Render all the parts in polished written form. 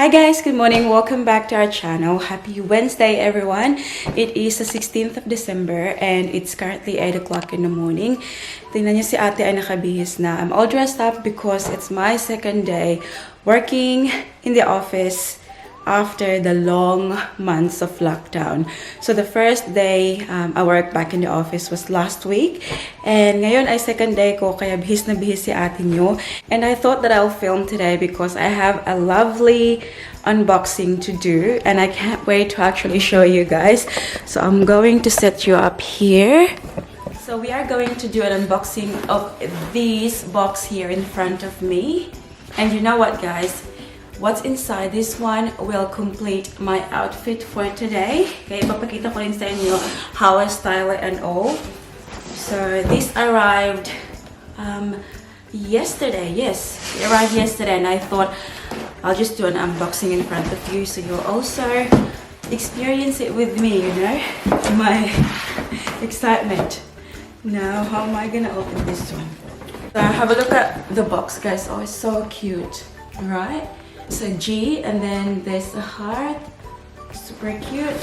Hi guys, good morning. Welcome back to our channel. Happy Wednesday everyone. It is the 16th of December and it's currently 8 o'clock in the morning. Tingnan niyo si ate ay nakabihis na. I'm all dressed up because it's my second day working in the office after the long months of lockdown. So the first day I worked back in the office was last week. And ngayon ay second day ko, kaya bihis na bihis si ate nyo. And I thought that I'll film today because I have a lovely unboxing to do. And I can't wait to actually show you guys. So I'm going to set you up here. So we are going to do an unboxing of this box here in front of me. And you know what guys? What's inside this one will complete my outfit for today. Okay, ipapakita ko rin sa inyo how I style it and all. So this arrived yesterday. Yes, it arrived yesterday and I thought I'll just do an unboxing in front of you so you'll also experience it with me, you know, my excitement. Now, how am I gonna open this one? So have a look at the box guys. Oh, it's so cute, right? It's a G and then there's a heart. Super cute.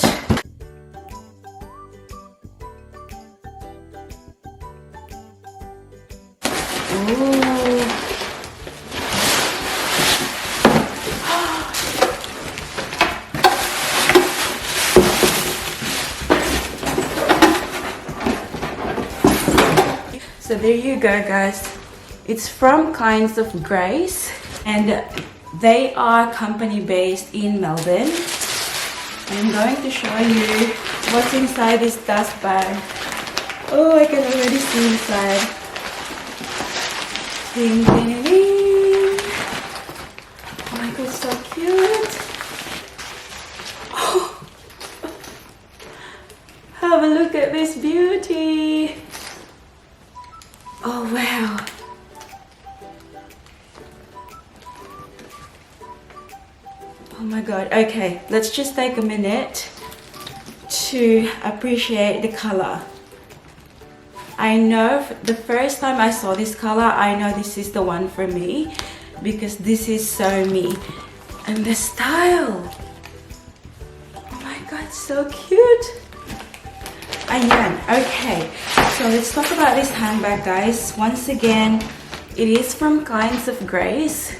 Ooh. So there you go guys. It's from Kinds of Grace and they are company based in Melbourne. I'm going to show you what's inside this dust bag. Oh, I can already see inside. Ding, ding, ding. Oh my god, so cute. Oh. Have a look at this beauty. Oh wow. Oh my god. Okay, let's just take a minute to appreciate the color. I know the first time I saw this color, I know this is the one for me because this is so me. And the style. Oh my god, so cute. Ayan. Okay, so let's talk about this handbag guys. Once again, it is from Kinds of Grace.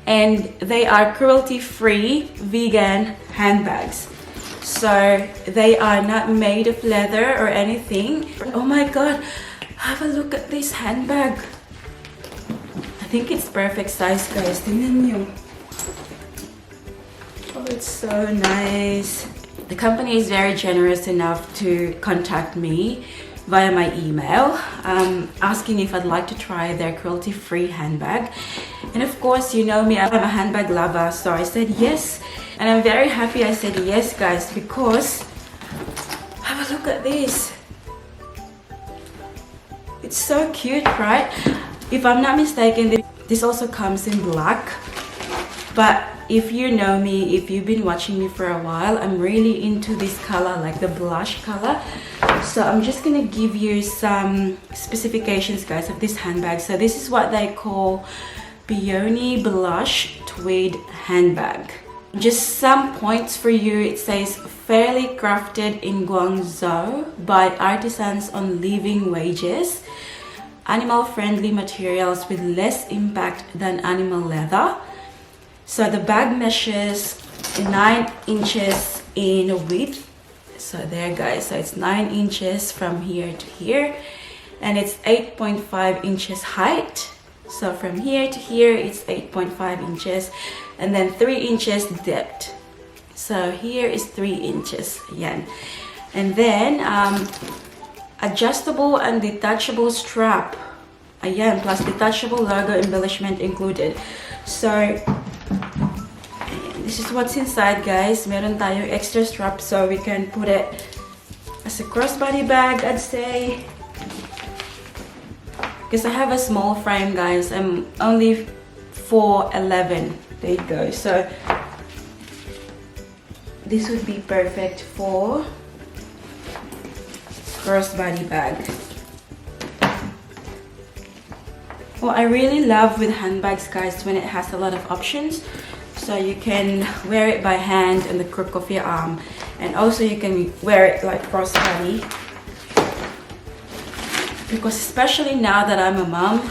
And they are cruelty-free vegan handbags. So they are not made of leather or anything. Oh my god, have a look at this handbag. I think it's perfect size guys. Tingnan nyo. Oh, it's so nice. The company is very generous enough to contact me via my email, asking if I'd like to try their cruelty-free handbag. And of course, you know me, I'm a handbag lover, so I said yes. And I'm very happy I said yes, guys, because have a look at this. It's so cute, right? If I'm not mistaken, this also comes in black. But if you know me, if you've been watching me for a while, I'm really into this color, like the blush color. So I'm just gonna give you some specifications guys of this handbag. So this is what they call Peony Blush Tweed Handbag. Just some points for you. It says fairly crafted in Guangzhou by artisans on living wages. Animal friendly materials with less impact than animal leather. So the bag measures 9 inches in width. So there guys, so it's 9 inches from here to here and it's 8.5 inches height. So from here to here it's 8.5 inches and then 3 inches depth. So here is 3 inches again. And then adjustable and detachable strap. Ayan, plus detachable logo embellishment included. So this is what's inside guys. Meron tayong extra strap so we can put it as a crossbody bag, I'd say. Because I have a small frame guys. I'm only 4'11". There you go. So this would be perfect for crossbody bag. What I really love with handbags guys when it has a lot of options. so you can wear it by hand in the crook of your arm, and also you can wear it like crossbody, because especially now that I'm a mom,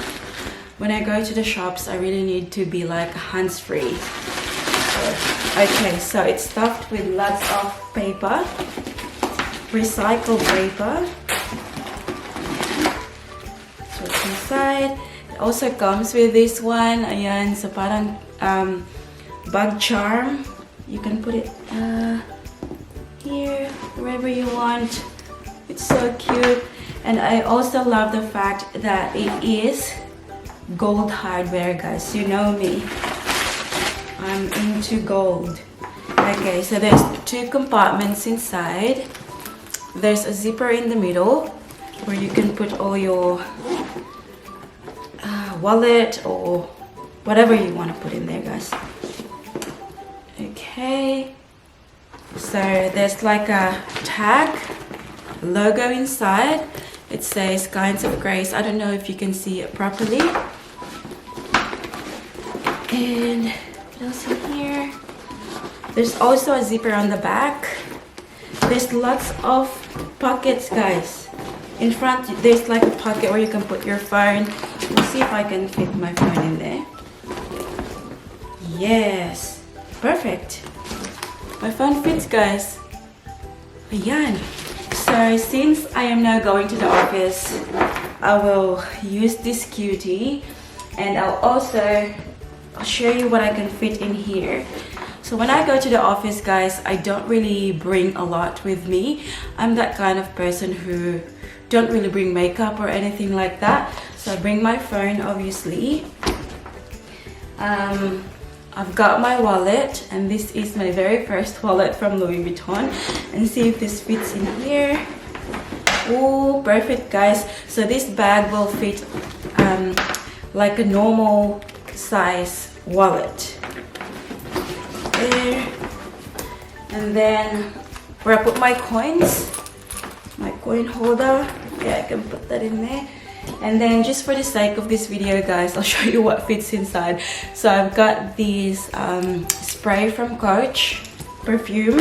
when I go to the shops I really need to be like hands-free. Okay, so it's stuffed with lots of paper, recycled paper. So it's inside. It also comes with this one. Ayan, so parang bag charm. You can put it here, wherever you want. It's so cute. And I also love the fact that it is gold hardware, guys. You know me, I'm into gold. Okay, so there's 2 compartments inside. There's a zipper in the middle where you can put all your wallet or whatever you want to put in there, guys. Okay, so there's like a tag logo inside. It says Kinds of Grace. I don't know if you can see it properly. And what else in here? There's also a zipper on the back. There's lots of pockets, guys. In front there's like a pocket where you can put your phone. Let's see if I can fit my phone in there. Yes, perfect. My phone fits, guys. Ayan. So since I am now going to the office, I will use this cutie, and I'll show you what I can fit in here. So when I go to the office, guys, I don't really bring a lot with me. I'm that kind of person who don't really bring makeup or anything like that. So I bring my phone, obviously. I've got my wallet, and this is my very first wallet from Louis Vuitton. And see if this fits in here. Oh, perfect, guys. So this bag will fit like a normal size wallet. There. And then where I put my coins, my coin holder, yeah, I can put that in there. And then just for the sake of this video, guys, I'll show you what fits inside. So I've got these spray from Coach perfume.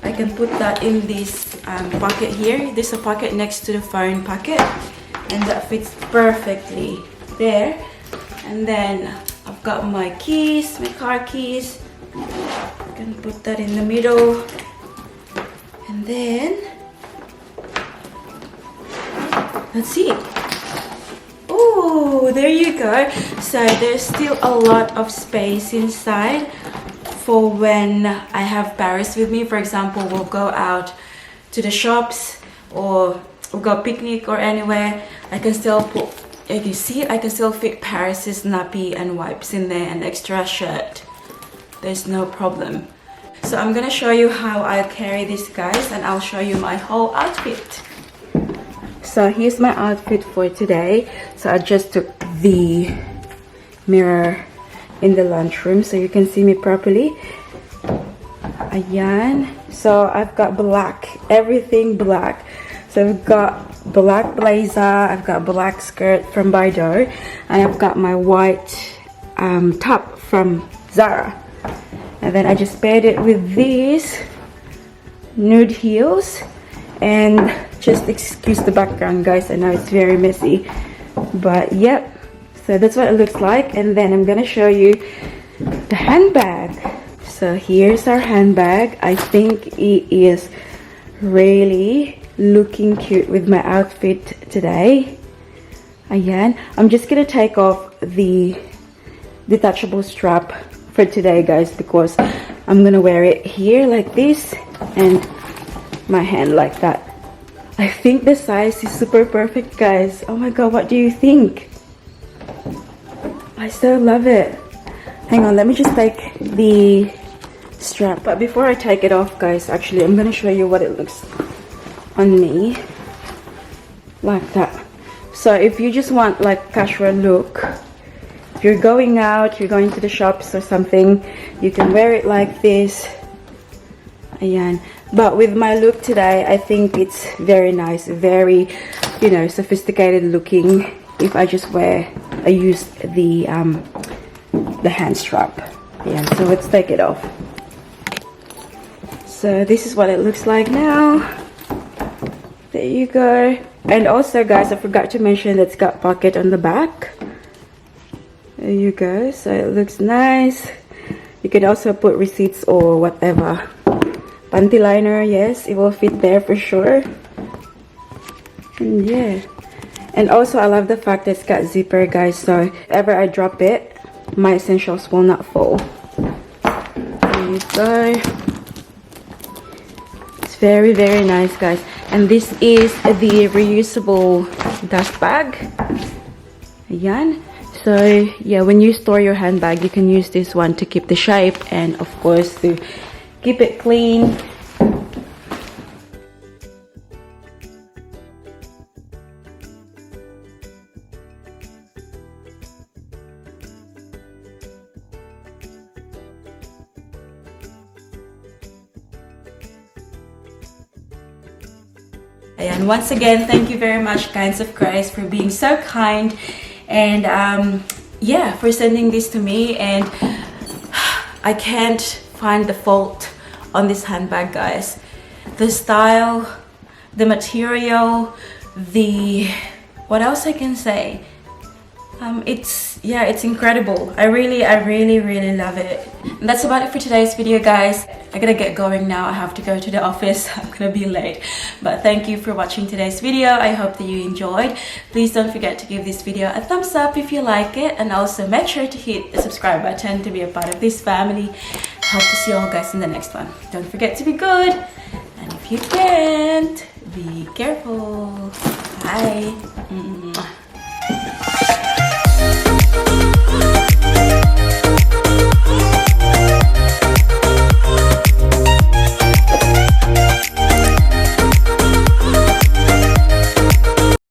I can put that in this pocket here. There's a pocket next to the phone pocket, and that fits perfectly there. And then I've got my keys, my car keys. I can put that in the middle. And then let's see. Oh, there you go. So there's still a lot of space inside for when I have Paris with me. For example, we'll go out to the shops or we'll go picnic or anywhere. I can still put, if you see, I can still fit Paris's nappy and wipes in there and extra shirt. There's no problem. So I'm gonna show you how I carry this, guys, and I'll show you my whole outfit. So here's my outfit for today. So I just took the mirror in the lunchroom so you can see me properly. Ayan. So I've got black, everything black. So I've got black blazer, I've got black skirt from Baido, and I've got my white top from Zara. And then I just paired it with these nude heels. And just excuse the background, guys, I know it's very messy, but yep, so that's what it looks like. And then I'm gonna show you the handbag. So here's our handbag. I think it is really looking cute with my outfit today. Again, I'm just gonna take off the detachable strap for today, guys, because I'm gonna wear it here like this and my hand like that. I think the size is super perfect, guys. Oh my god, what do you think? I so love it. Hang on, let me just take the strap. But before I take it off, guys, actually I'm gonna show you what it looks on me. Like that. So if you just want like casual look, if you're going out, you're going to the shops or something, you can wear it like this. Ayan. But with my look today, I think it's very nice, very, you know, sophisticated looking. If I just use the hand strap. Yeah, so let's take it off. So this is what it looks like now. There you go. And also guys, I forgot to mention that it's got pocket on the back. There you go. So it looks nice. You can also put receipts or whatever. Panty liner, yes, it will fit there for sure. And yeah. And also I love the fact that it's got zipper guys, so if ever I drop it, my essentials will not fall. There you go. It's very, very nice guys. And this is the reusable dust bag. Ayan. So yeah, when you store your handbag, you can use this one to keep the shape and of course to keep it clean. And once again, thank you very much, Kinds of Christ, for being so kind and yeah, for sending this to me. And I can't find the fault on this handbag guys. The style, the material, the what else I can say, it's incredible. I really love it. And that's about it for today's video guys. I gotta get going now. I have to go to the office. I'm gonna be late. But thank you for watching today's video. I hope that you enjoyed. Please don't forget to give this video a thumbs up if you like it, and also make sure to hit the subscribe button to be a part of this family. Hope to see you all guys in the next one. Don't forget to be good, and if you can't, be careful. Bye.